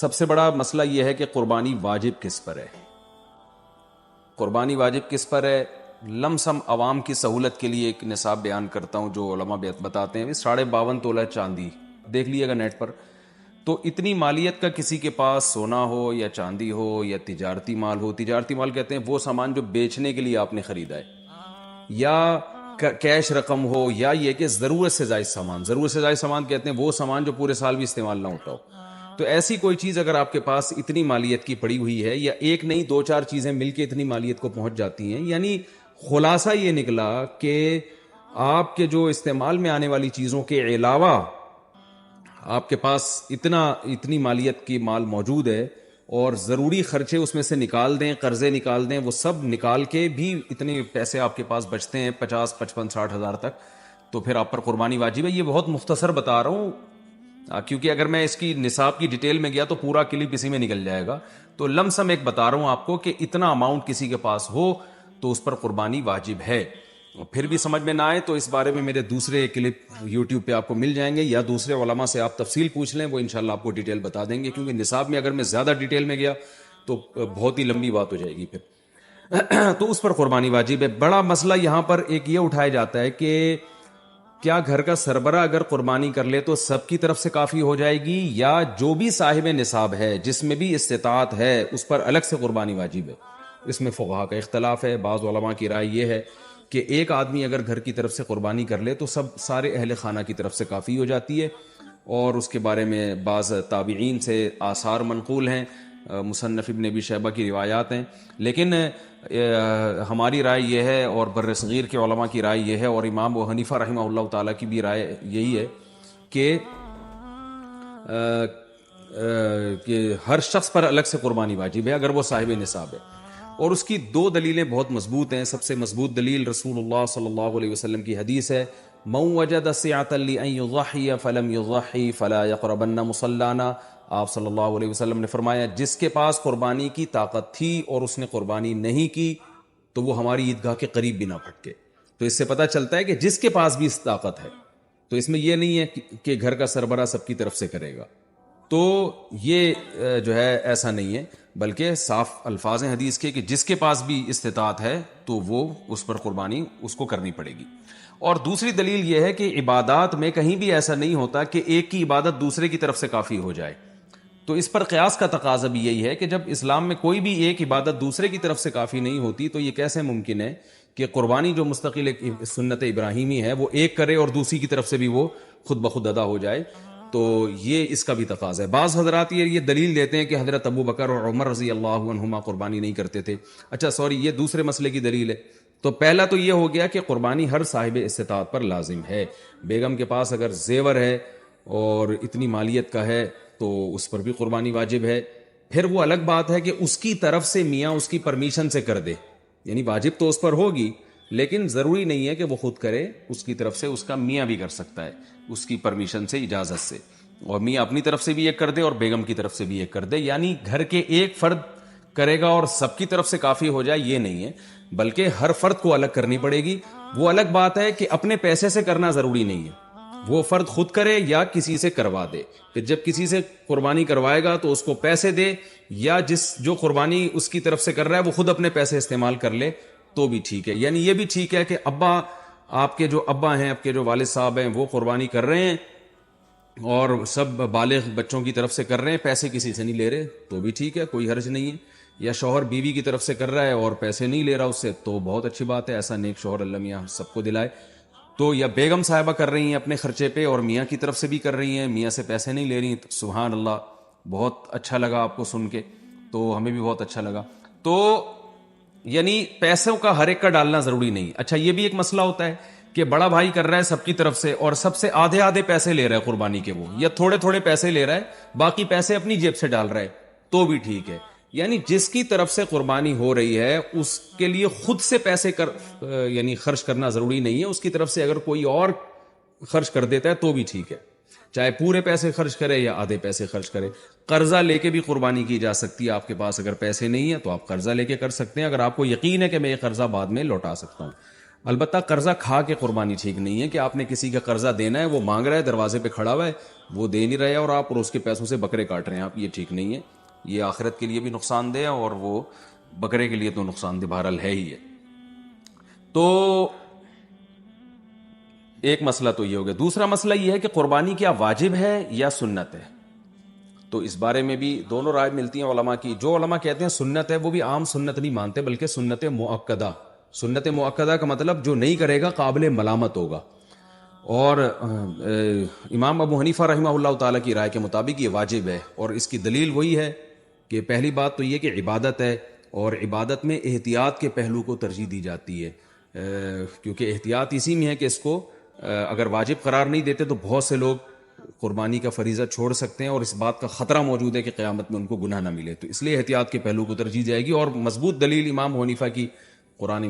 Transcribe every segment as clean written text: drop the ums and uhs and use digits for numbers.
سب سے بڑا مسئلہ یہ ہے کہ قربانی واجب کس پر ہے. قربانی واجب کس پر ہے؟ لم سم عوام کی سہولت کے لیے ایک نصاب بیان کرتا ہوں جو علماء بتاتے ہیں. 52.5 تولہ چاندی دیکھ لیے گا نیٹ پر. تو اتنی مالیت کا کسی کے پاس سونا ہو یا چاندی ہو یا تجارتی مال ہو. تجارتی مال کہتے ہیں وہ سامان جو بیچنے کے لیے آپ نے خریدا ہے, یا کیش رقم ہو, یا یہ کہ ضرورت سے زائد سامان. ضرورت سے زائد سامان کہتے ہیں وہ سامان جو پورے سال بھی استعمال نہ ہوتا ہو. تو ایسی کوئی چیز اگر آپ کے پاس اتنی مالیت کی پڑی ہوئی ہے, یا ایک نہیں 2-4 چیزیں مل کے اتنی مالیت کو پہنچ جاتی ہیں, یعنی خلاصہ یہ نکلا کہ آپ کے جو استعمال میں آنے والی چیزوں کے علاوہ آپ کے پاس اتنی مالیت کی مال موجود ہے, اور ضروری خرچے اس میں سے نکال دیں, قرضے نکال دیں, وہ سب نکال کے بھی اتنے پیسے آپ کے پاس بچتے ہیں 50, 55, 60 ہزار تک, تو پھر آپ پر قربانی واجب ہے. یہ بہت مختصر بتا رہا ہوں کیونکہ اگر میں اس کی نصاب کی ڈیٹیل میں گیا تو پورا کلپ اسی میں نکل جائے گا. تو لم سم ایک بتا رہا ہوں آپ کو کہ اتنا اماؤنٹ کسی کے پاس ہو تو اس پر قربانی واجب ہے. پھر بھی سمجھ میں نہ آئے تو اس بارے میں میرے دوسرے کلپ یوٹیوب پہ آپ کو مل جائیں گے, یا دوسرے علماء سے آپ تفصیل پوچھ لیں, وہ انشاءاللہ آپ کو ڈیٹیل بتا دیں گے. کیونکہ نصاب میں اگر میں زیادہ ڈیٹیل میں گیا تو بہت ہی لمبی بات ہو جائے گی پھر. تو اس پر قربانی واجب ہے. بڑا مسئلہ یہاں پر ایک یہ اٹھایا جاتا ہے کہ کیا گھر کا سربراہ اگر قربانی کر لے تو سب کی طرف سے کافی ہو جائے گی, یا جو بھی صاحب نصاب ہے جس میں بھی استطاعت ہے اس پر الگ سے قربانی واجب ہے. اس میں فقہا کا اختلاف ہے. بعض علماء کی رائے یہ ہے کہ ایک آدمی اگر گھر کی طرف سے قربانی کر لے تو سارے اہل خانہ کی طرف سے کافی ہو جاتی ہے, اور اس کے بارے میں بعض تابعین سے آثار منقول ہیں, مصنف ابن ابی شیبہ کی روایات ہیں. لیکن ہماری رائے یہ ہے, اور بر صغیر کے علماء کی رائے یہ ہے, اور امام ابو حنیفہ رحمہ اللہ تعالیٰ کی بھی رائے یہی ہے کہ ہر شخص پر الگ سے قربانی واجب ہے اگر وہ صاحب نصاب ہے. اور اس کی 2 دلیلیں بہت مضبوط ہیں. سب سے مضبوط دلیل رسول اللہ صلی اللہ علیہ وسلم کی حدیث ہے, من وجد سعة لأن يضحي فلم يضحي فلا يقربن مصلانا. آپ صلی اللہ علیہ وسلم نے فرمایا جس کے پاس قربانی کی طاقت تھی اور اس نے قربانی نہیں کی تو وہ ہماری عیدگاہ کے قریب بھی نہ پھٹکے. تو اس سے پتہ چلتا ہے کہ جس کے پاس بھی اس طاقت ہے, تو اس میں یہ نہیں ہے کہ گھر کا سربراہ سب کی طرف سے کرے گا. تو یہ جو ہے ایسا نہیں ہے, بلکہ صاف الفاظ ہیں حدیث کے کہ جس کے پاس بھی استطاعت ہے تو وہ اس پر قربانی اس کو کرنی پڑے گی. اور دوسری دلیل یہ ہے کہ عبادات میں کہیں بھی ایسا نہیں ہوتا کہ ایک کی عبادت دوسرے کی طرف سے کافی ہو جائے. تو اس پر قیاس کا تقاضا بھی یہی ہے کہ جب اسلام میں کوئی بھی ایک عبادت دوسرے کی طرف سے کافی نہیں ہوتی تو یہ کیسے ممکن ہے کہ قربانی جو مستقل ایک سنت ابراہیمی ہے وہ ایک کرے اور دوسری کی طرف سے بھی وہ خود بخود ادا ہو جائے. تو یہ اس کا بھی تقاضا ہے. بعض حضرات یہ دلیل دیتے ہیں کہ حضرت ابو بکر اور عمر رضی اللہ عنہما قربانی نہیں کرتے تھے. اچھا سوری, یہ دوسرے مسئلے کی دلیل ہے. تو پہلا تو یہ ہو گیا کہ قربانی ہر صاحب استطاعت پر لازم ہے. بیگم کے پاس اگر زیور ہے اور اتنی مالیت کا ہے تو اس پر بھی قربانی واجب ہے. پھر وہ الگ بات ہے کہ اس کی طرف سے میاں اس کی پرمیشن سے کر دے, یعنی واجب تو اس پر ہوگی لیکن ضروری نہیں ہے کہ وہ خود کرے, اس کی طرف سے اس کا میاں بھی کر سکتا ہے اس کی پرمیشن سے, اجازت سے. اور میاں اپنی طرف سے بھی ایک کر دے اور بیگم کی طرف سے بھی ایک کر دے, یعنی گھر کے ایک فرد کرے گا اور سب کی طرف سے کافی ہو جائے, یہ نہیں ہے, بلکہ ہر فرد کو الگ کرنی پڑے گی. وہ الگ بات ہے کہ اپنے پیسے سے کرنا ضروری نہیں ہے, وہ فرد خود کرے یا کسی سے کروا دے. پھر جب کسی سے قربانی کروائے گا تو اس کو پیسے دے, یا جو قربانی اس کی طرف سے کر رہا ہے وہ خود اپنے پیسے استعمال کر لے تو بھی ٹھیک ہے. یعنی یہ بھی ٹھیک ہے کہ ابا, آپ کے جو ابا ہیں, آپ کے جو والد صاحب ہیں, وہ قربانی کر رہے ہیں اور سب بالغ بچوں کی طرف سے کر رہے ہیں, پیسے کسی سے نہیں لے رہے, تو بھی ٹھیک ہے, کوئی حرج نہیں ہے. یا شوہر بیوی کی طرف سے کر رہا ہے اور پیسے نہیں لے رہا اس سے, تو بہت اچھی بات ہے, ایسا نیک شوہر اللہ میاں سب کو دلائے. تو یا بیگم صاحبہ کر رہی ہیں اپنے خرچے پہ اور میاں کی طرف سے بھی کر رہی ہیں, میاں سے پیسے نہیں لے رہی, تو سبحان اللہ, بہت اچھا لگا آپ کو سن کے, تو ہمیں بھی بہت اچھا لگا. تو یعنی پیسوں کا ہر ایک کا ڈالنا ضروری نہیں. اچھا یہ بھی ایک مسئلہ ہوتا ہے کہ بڑا بھائی کر رہا ہے سب کی طرف سے اور سب سے آدھے آدھے پیسے لے رہا ہے قربانی کے, وہ یا تھوڑے تھوڑے پیسے لے رہا ہے, باقی پیسے اپنی جیب سے ڈال رہا ہے, تو بھی ٹھیک ہے. یعنی جس کی طرف سے قربانی ہو رہی ہے اس کے لیے خود سے پیسے یعنی خرچ کرنا ضروری نہیں ہے, اس کی طرف سے اگر کوئی اور خرچ کر دیتا ہے تو بھی ٹھیک ہے, چاہے پورے پیسے خرچ کرے یا آدھے پیسے خرچ کرے. قرضہ لے کے بھی قربانی کی جا سکتی ہے. آپ کے پاس اگر پیسے نہیں ہیں تو آپ قرضہ لے کے کر سکتے ہیں, اگر آپ کو یقین ہے کہ میں یہ قرضہ بعد میں لوٹا سکتا ہوں. البتہ قرضہ کھا کے قربانی ٹھیک نہیں ہے کہ آپ نے کسی کا قرضہ دینا ہے، وہ مانگ رہا ہے، دروازے پہ کھڑا ہوا ہے، وہ دے نہیں رہے اور آپ اس کے پیسوں سے بکرے کاٹ رہے ہیں آپ، یہ ٹھیک نہیں ہے، یہ آخرت کے لیے بھی نقصان دہ ہے اور وہ بکرے کے لیے تو نقصان دہ بہرحال ہے ہی ہے۔ تو ایک مسئلہ تو یہ ہو گیا۔ دوسرا مسئلہ یہ ہے کہ قربانی کیا واجب ہے یا سنت ہے؟ تو اس بارے میں بھی دونوں رائے ملتی ہیں علماء کی۔ جو علماء کہتے ہیں سنت ہے وہ بھی عام سنت نہیں مانتے بلکہ سنت مؤکدہ۔ سنت مؤکدہ کا مطلب جو نہیں کرے گا قابل ملامت ہوگا، اور امام ابو حنیفہ رحمہ اللہ تعالیٰ کی رائے کے مطابق یہ واجب ہے، اور اس کی دلیل وہی ہے کہ پہلی بات تو یہ کہ عبادت ہے، اور عبادت میں احتیاط کے پہلو کو ترجیح دی جاتی ہے، کیونکہ احتیاط اسی میں ہے کہ اس کو اگر واجب قرار نہیں دیتے تو بہت سے لوگ قربانی کا فریضہ چھوڑ سکتے ہیں، اور اس بات کا خطرہ موجود ہے کہ قیامت میں ان کو گناہ نہ ملے، تو اس لیے احتیاط کے پہلو کو ترجیح جائے گی۔ اور مضبوط دلیل امام حنیفہ کی قرآن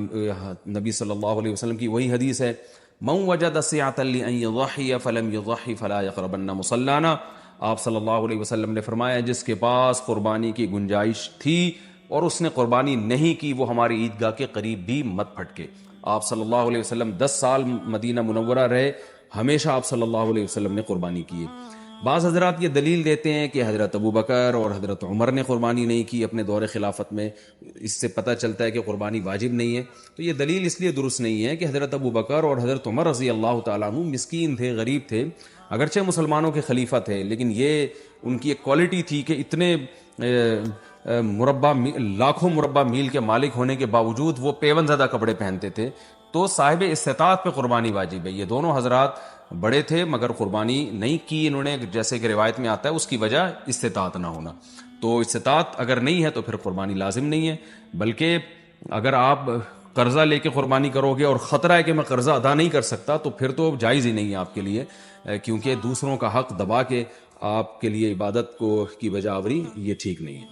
نبی صلی اللہ علیہ وسلم کی وہی حدیث ہے، من وجد سعة لأن يضحي فلم يضحي فلا يقربن مصلانا۔ آپ صلی اللہ علیہ وسلم نے فرمایا جس کے پاس قربانی کی گنجائش تھی اور اس نے قربانی نہیں کی وہ ہماری عیدگاہ کے قریب بھی مت پھٹکے۔ آپ صلی اللہ علیہ وسلم 10 سال مدینہ منورہ رہے، ہمیشہ آپ صلی اللہ علیہ وسلم نے قربانی کی ہے۔ بعض حضرات یہ دلیل دیتے ہیں کہ حضرت ابو بکر اور حضرت عمر نے قربانی نہیں کی اپنے دور خلافت میں، اس سے پتہ چلتا ہے کہ قربانی واجب نہیں ہے۔ تو یہ دلیل اس لیے درست نہیں ہے کہ حضرت ابو بکر اور حضرت عمر رضی اللہ تعالیٰ عنہ مسکین تھے، غریب تھے، اگرچہ مسلمانوں کے خلیفہ تھے، لیکن یہ ان کی ایک کوالٹی تھی کہ اتنے لاکھوں مربع میل کے مالک ہونے کے باوجود وہ پیون زدہ کپڑے پہنتے تھے، تو صاحب استطاعت پہ قربانی واجب ہے۔ یہ دونوں حضرات بڑے تھے مگر قربانی نہیں کی انہوں نے، جیسے کہ روایت میں آتا ہے اس کی وجہ استطاعت نہ ہونا۔ تو استطاعت اگر نہیں ہے تو پھر قربانی لازم نہیں ہے، بلکہ اگر آپ قرضہ لے کے قربانی کرو گے اور خطرہ ہے کہ میں قرضہ ادا نہیں کر سکتا تو پھر تو جائز ہی نہیں ہے آپ کے لیے، کیونکہ دوسروں کا حق دبا کے آپ کے لیے عبادت کو کی بجا آوری یہ ٹھیک نہیں ہے۔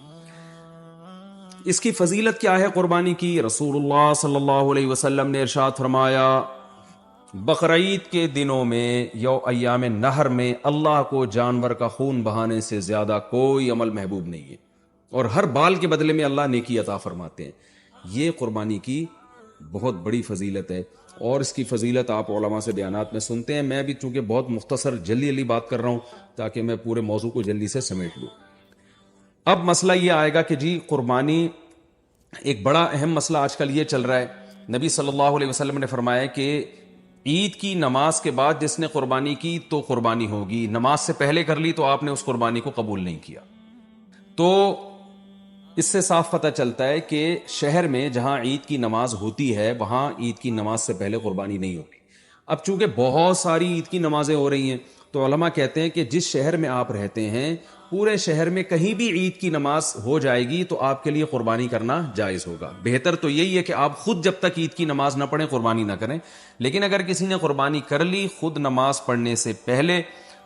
اس کی فضیلت کیا ہے قربانی کی؟ رسول اللہ صلی اللہ علیہ وسلم نے ارشاد فرمایا بقرعید کے دنوں میں یا ایام نہر میں اللہ کو جانور کا خون بہانے سے زیادہ کوئی عمل محبوب نہیں ہے، اور ہر بال کے بدلے میں اللہ نیکی عطا فرماتے ہیں۔ یہ قربانی کی بہت بڑی فضیلت ہے، اور اس کی فضیلت آپ علماء سے بیانات میں سنتے ہیں۔ میں بھی چونکہ بہت مختصر جلدی بات کر رہا ہوں تاکہ میں پورے موضوع کو جلدی سے سمیٹ لوں۔ اب مسئلہ یہ آئے گا کہ جی قربانی، ایک بڑا اہم مسئلہ آج کل یہ چل رہا ہے، نبی صلی اللہ علیہ وسلم نے فرمایا کہ عید کی نماز کے بعد جس نے قربانی کی تو قربانی ہوگی، نماز سے پہلے کر لی تو آپ نے اس قربانی کو قبول نہیں کیا۔ تو اس سے صاف پتہ چلتا ہے کہ شہر میں جہاں عید کی نماز ہوتی ہے وہاں عید کی نماز سے پہلے قربانی نہیں ہوگی۔ اب چونکہ بہت ساری عید کی نمازیں ہو رہی ہیں تو علماء کہتے ہیں کہ جس شہر میں آپ رہتے ہیں پورے شہر میں کہیں بھی عید کی نماز ہو جائے گی تو آپ کے لیے قربانی کرنا جائز ہوگا۔ بہتر تو یہی ہے کہ آپ خود جب تک عید کی نماز نہ پڑھیں قربانی نہ کریں، لیکن اگر کسی نے قربانی کر لی خود نماز پڑھنے سے پہلے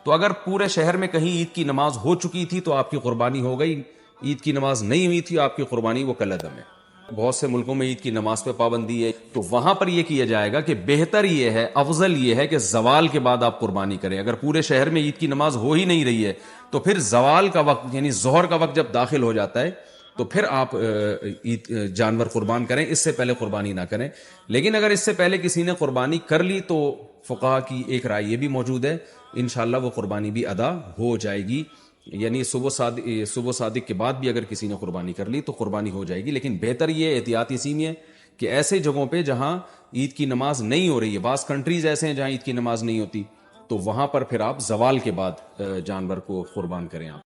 تو اگر پورے شہر میں کہیں عید کی نماز ہو چکی تھی تو آپ کی قربانی ہو گئی، عید کی نماز نہیں ہوئی تھی آپ کی قربانی وہ کالعدم ہے۔ بہت سے ملکوں میں عید کی نماز پہ پابندی ہے، تو وہاں پر یہ کیا جائے گا کہ بہتر یہ ہے، افضل یہ ہے کہ زوال کے بعد آپ قربانی کریں۔ اگر پورے شہر میں عید کی نماز ہو ہی نہیں رہی ہے تو پھر زوال کا وقت یعنی ظہر کا وقت جب داخل ہو جاتا ہے تو پھر آپ جانور قربان کریں، اس سے پہلے قربانی نہ کریں۔ لیکن اگر اس سے پہلے کسی نے قربانی کر لی تو فقہا کی ایک رائے یہ بھی موجود ہے، انشاءاللہ وہ قربانی بھی ادا ہو جائے گی، یعنی صبح صادق کے بعد بھی اگر کسی نے قربانی کر لی تو قربانی ہو جائے گی۔ لیکن بہتر یہ احتیاط اسی میں ہے کہ ایسے جگہوں پہ جہاں عید کی نماز نہیں ہو رہی ہے، بعض کنٹریز ایسے ہیں جہاں عید کی نماز نہیں ہوتی، تو وہاں پر پھر آپ زوال کے بعد جانور کو قربان کریں آپ۔